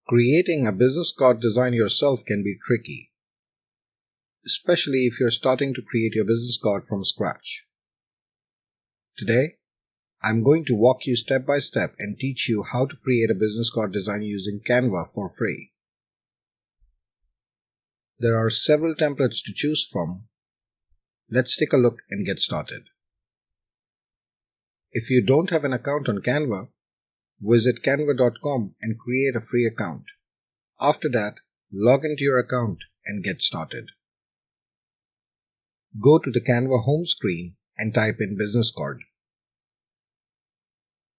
Creating a business card design yourself can be tricky, especially if you're starting to create your business card from scratch. Today, I'm going to walk you step by step and teach you how to create a business card design using Canva for free. There are several templates to choose from. Let's take a look and get started. If you don't have an account on Canva, visit canva.com and create a free account. After that, log into your account and get started. Go to the Canva home screen and type in business card.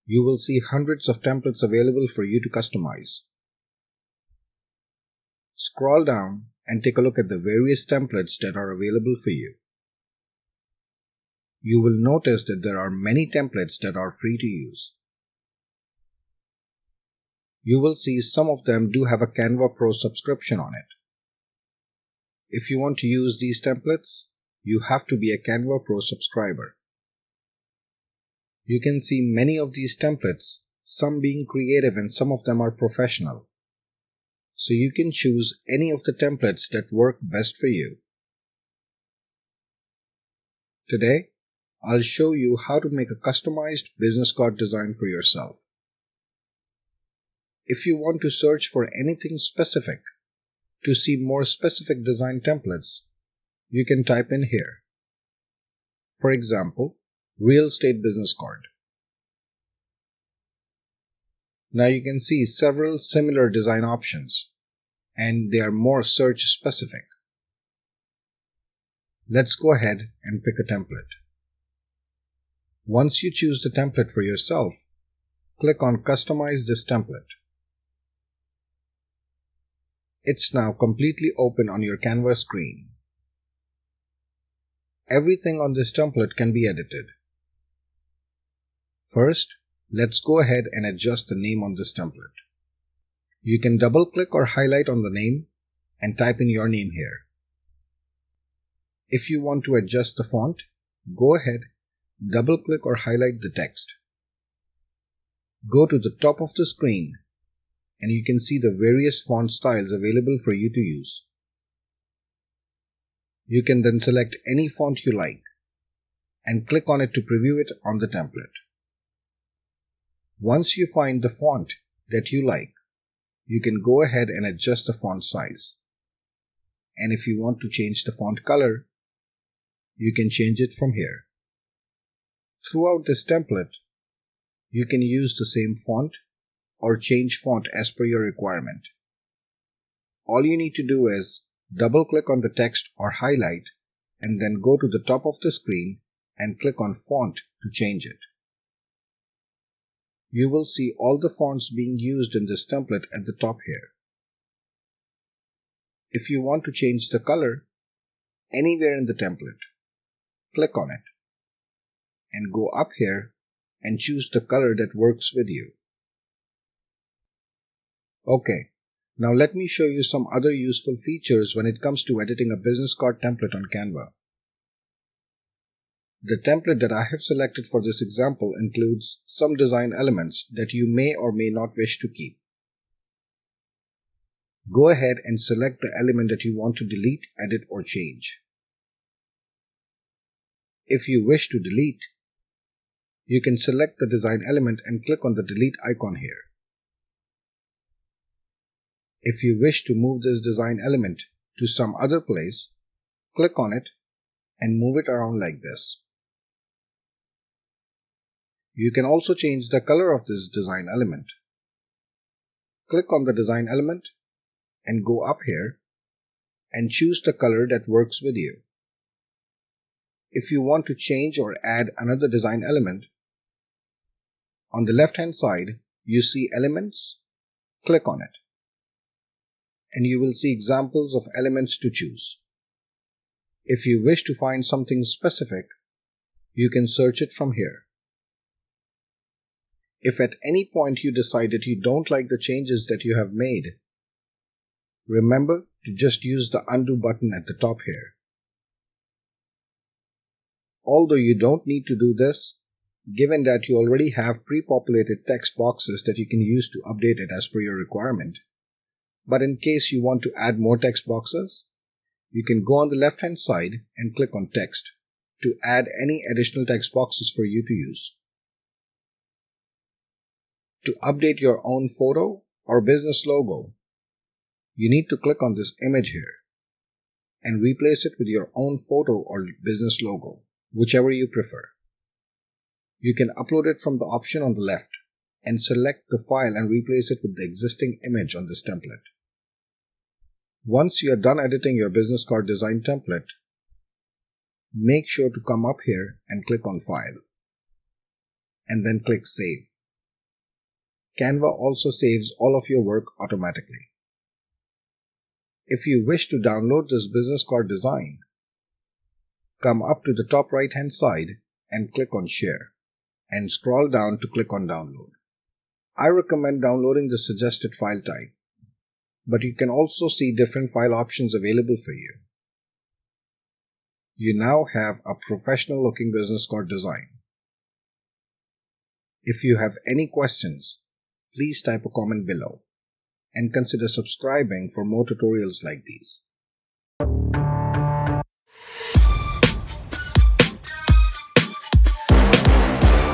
You will see hundreds of templates available for you to customize. Scroll down and take a look at the various templates that are available for you. You will notice that there are many templates that are free to use. You will see some of them do have a Canva Pro subscription on it. If you want to use these templates, you have to be a Canva Pro subscriber. You can see many of these templates, some being creative and some of them are professional. So you can choose any of the templates that work best for you. Today, I'll show you how to make a customized business card design for yourself. If you want to search for anything specific, to see more specific design templates, you can type in here. For example, real estate business card. Now you can see several similar design options, and they are more search specific. Let's go ahead and pick a template. Once you choose the template for yourself, click on Customize this template. It's now completely open on your Canva screen. Everything on this template can be edited. First, let's go ahead and adjust the name on this template. You can double-click or highlight on the name and type in your name here. If you want to adjust the font, go ahead, double-click or highlight the text. Go to the top of the screen and you can see the various font styles available for you to use. You can then select any font you like and click on it to preview it on the template. Once you find the font that you like, you can go ahead and adjust the font size. And if you want to change the font color, you can change it from here. Throughout this template, you can use the same font or change font as per your requirement. All you need to do is double-click on the text or highlight and then go to the top of the screen and click on Font to change it. You will see all the fonts being used in this template at the top here. If you want to change the color anywhere in the template, click on it and go up here and choose the color that works with you. Okay, now let me show you some other useful features when it comes to editing a business card template on Canva. The template that I have selected for this example includes some design elements that you may or may not wish to keep. Go ahead and select the element that you want to delete, edit, or change. If you wish to delete, you can select the design element and click on the delete icon here. If you wish to move this design element to some other place, click on it and move it around like this. You can also change the color of this design element. Click on the design element and go up here and choose the color that works with you. If you want to change or add another design element, on the left-hand side, you see Elements. Click on it, and you will see examples of elements to choose. If you wish to find something specific, you can search it from here. If at any point you decide that you don't like the changes that you have made, remember to just use the Undo button at the top here. Although you don't need to do this, given that you already have pre-populated text boxes that you can use to update it as per your requirement, But in case you want to add more text boxes, you can go on the left-hand side and click on Text to add any additional text boxes for you to use. To update your own photo or business logo, you need to click on this image here and replace it with your own photo or business logo, whichever you prefer. You can upload it from the option on the left and select the file and replace it with the existing image on this template. Once you are done editing your business card design template, make sure to come up here and click on File, and then click Save. Canva also saves all of your work automatically. If you wish to download this business card design, come up to the top right-hand side and click on Share, and scroll down to click on Download. I recommend downloading the suggested file type, but you can also see different file options available for you. You now have a professional-looking business card design. If you have any questions, please type a comment below and consider subscribing for more tutorials like these.